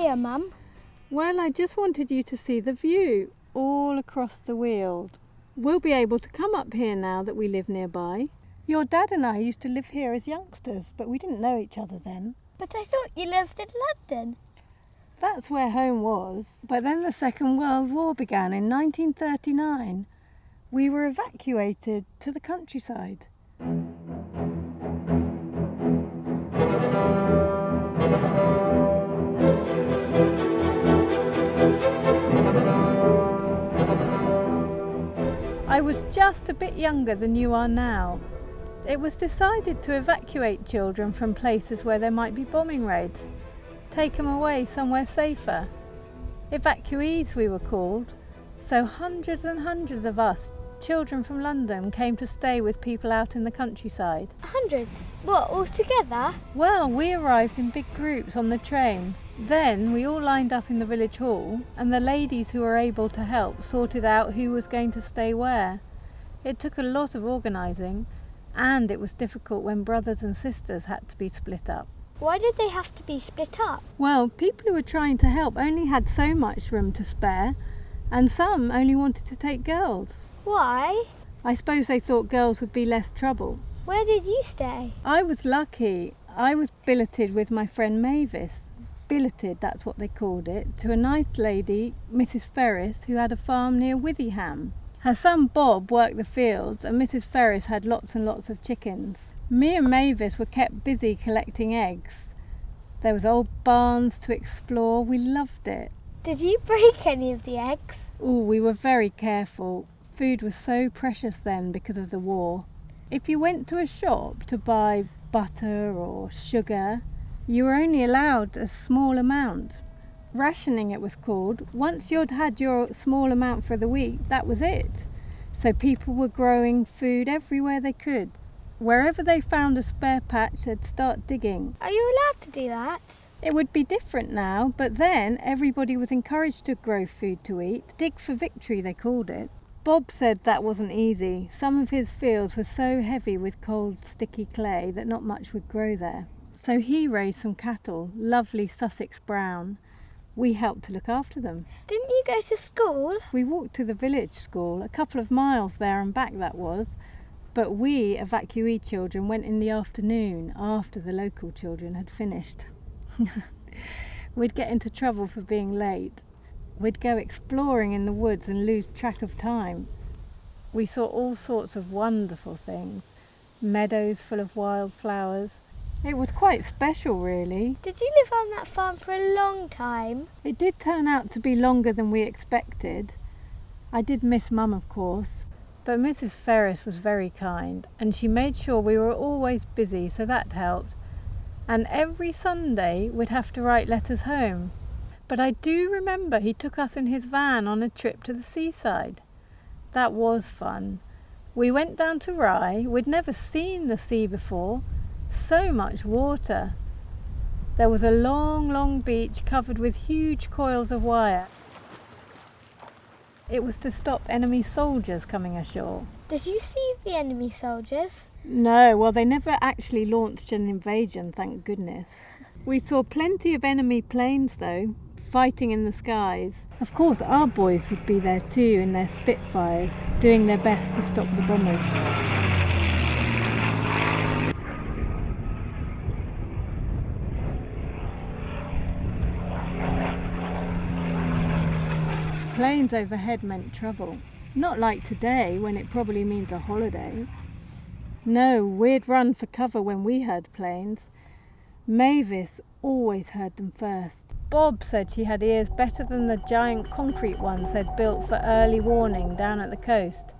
here, Mum? Well, I just wanted you to see the view all across the Weald. We'll be able to come up here now that we live nearby. Your dad and I used to live here as youngsters, but we didn't know each other then. But I thought you lived in London. That's where home was. But then the Second World War began in 1939. We were evacuated to the countryside. I was just a bit younger than you are now. It was decided to evacuate children from places where there might be bombing raids, take them away somewhere safer. Evacuees we were called, so hundreds and hundreds of us, children from London, came to stay with people out in the countryside. Hundreds? What, all together? Well, we arrived in big groups on the train. Then we all lined up in the village hall, and the ladies who were able to help sorted out who was going to stay where. It took a lot of organising, and it was difficult when brothers and sisters had to be split up. Why did they have to be split up? Well, people who were trying to help only had so much room to spare, and some only wanted to take girls. Why? I suppose they thought girls would be less trouble. Where did you stay? I was lucky. I was billeted with my friend Mavis. Billeted, that's what they called it, to a nice lady, Mrs. Ferris, who had a farm near Withyham. Her son Bob worked the fields, and Mrs. Ferris had lots and lots of chickens. Me and Mavis were kept busy collecting eggs. There was old barns to explore. We loved it. Did you break any of the eggs? Oh, we were very careful. Food was so precious then because of the war. If you went to a shop to buy butter or sugar, you were only allowed a small amount. Rationing, it was called. Once you'd had your small amount for the week, that was it. So people were growing food everywhere they could. Wherever they found a spare patch, they'd start digging. Are you allowed to do that? It would be different now, but then everybody was encouraged to grow food to eat. Dig for victory, they called it. Bob said that wasn't easy. Some of his fields were so heavy with cold, sticky clay that not much would grow there. So he raised some cattle, lovely Sussex brown. We helped to look after them. Didn't you go to school? We walked to the village school, a couple of miles there and back that was, but we Evacuee children went in the afternoon after the local children had finished. We'd get into trouble for being late. We'd go exploring in the woods and lose track of time. We saw all sorts of wonderful things, meadows full of wildflowers. It was quite special, really. Did you live on that farm for a long time? It did turn out to be longer than we expected. I did miss Mum, of course, but Mrs. Ferris was very kind, and she made sure we were always busy, so that helped. And every Sunday we'd have to write letters home. But I do remember he took us in his van on a trip to the seaside. That was fun. We went down to Rye. We'd never seen the sea before. So much water. There was a long, long beach covered with huge coils of wire. It was to stop enemy soldiers coming ashore. Did you see the enemy soldiers? No, well, they never actually launched an invasion, thank goodness. We saw plenty of enemy planes, though, fighting in the skies. Of course, our boys would be there too in their Spitfires, doing their best to stop the bombers. Planes overhead meant trouble. Not like today, when it probably means a holiday. No, we'd run for cover when we heard planes. Mavis always heard them first. Bob said she had ears better than the giant concrete ones they'd built for early warning down at the coast.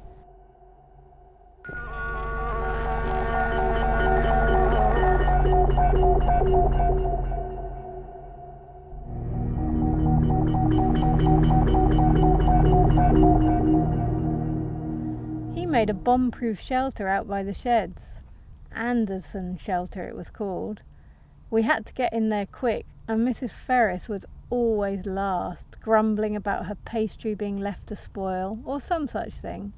He made a bomb-proof shelter out by the sheds. Anderson shelter it was called. We had to get in there quick, and Mrs. Ferris was always last, grumbling about her pastry being left to spoil, or some such thing.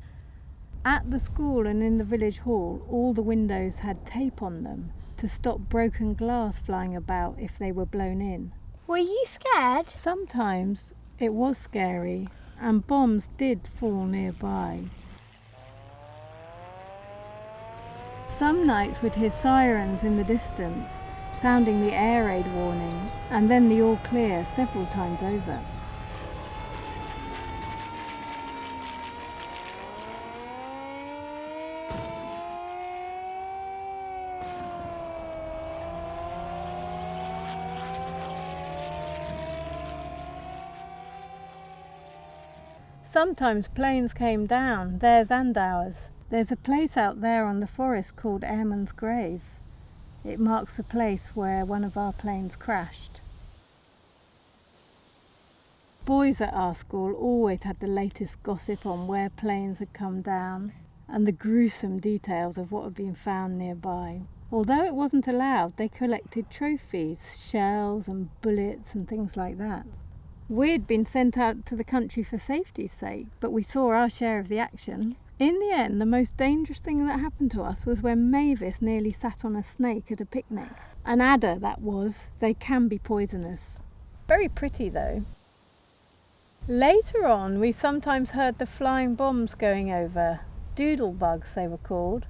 At the school and in the village hall, all the windows had tape on them to stop broken glass flying about if they were blown in. Were you scared? Sometimes it was scary, and bombs did fall nearby. Some nights we'd hear sirens in the distance, sounding the air raid warning, and then the all clear several times over. Sometimes planes came down, theirs and ours. There's a place out there on the forest called Airman's Grave. It marks the place where one of our planes crashed. Boys at our school always had the latest gossip on where planes had come down and the gruesome details of what had been found nearby. Although it wasn't allowed, they collected trophies, shells and bullets and things like that. We'd been sent out to the country for safety's sake, but we saw our share of the action. In the end, the most dangerous thing that happened to us was when Mavis nearly sat on a snake at a picnic. An adder, that was. They can be poisonous. Very pretty though. Later on, we sometimes heard the flying bombs going over. Doodlebugs, they were called.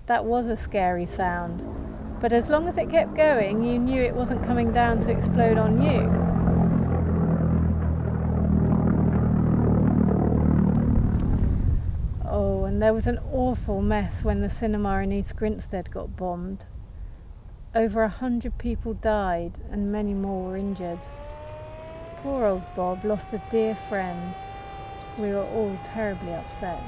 That was a scary sound. But as long as it kept going, you knew it wasn't coming down to explode on you. Oh, and there was an awful mess when the cinema in East Grinstead got bombed. Over 100 people died and many more were injured. Poor old Bob lost a dear friend. We were all terribly upset.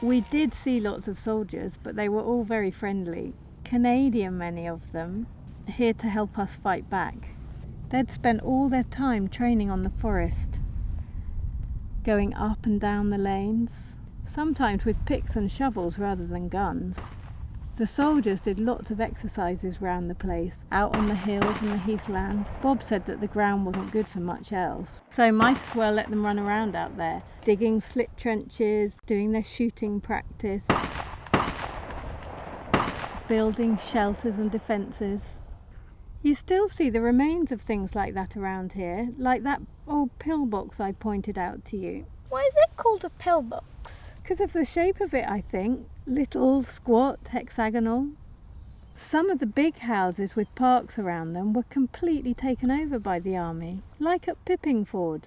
We did see lots of soldiers, but they were all very friendly. Canadian, many of them, here to help us fight back. They'd spent all their time training on the forest, going up and down the lanes, sometimes with picks and shovels rather than guns. The soldiers did lots of exercises round the place, out on the hills and the heathland. Bob said that the ground wasn't good for much else, so might as well let them run around out there, digging slit trenches, doing their shooting practice, building shelters and defences. You still see the remains of things like that around here, like that old pillbox I pointed out to you. Why is it called a pillbox? Because of the shape of it, I think. Little, squat, hexagonal. Some of the big houses with parks around them were completely taken over by the army, like at Pippingford.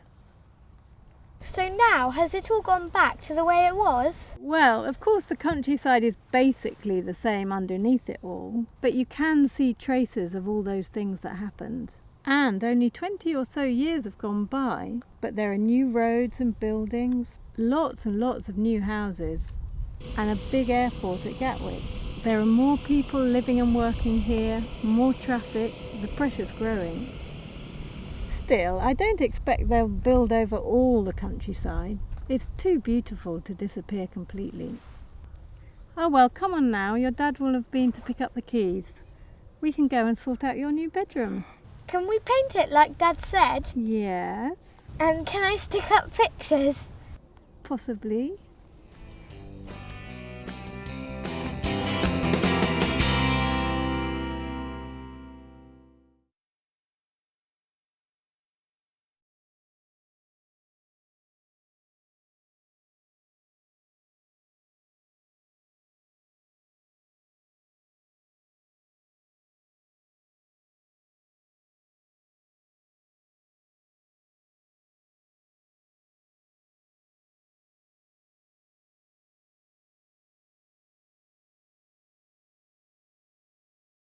So now, has it all gone back to the way it was? Well, of course the countryside is basically the same underneath it all, but you can see traces of all those things that happened. And only 20 or so years have gone by, but there are new roads and buildings, lots and lots of new houses, and a big airport at Gatwick. There are more people living and working here, more traffic, the pressure's growing. Still, I don't expect they'll build over all the countryside. It's too beautiful to disappear completely. Oh well, come on now, your dad will have been to pick up the keys. We can go and sort out your new bedroom. Can we paint it like Dad said? Yes, And can I stick up pictures? possibly.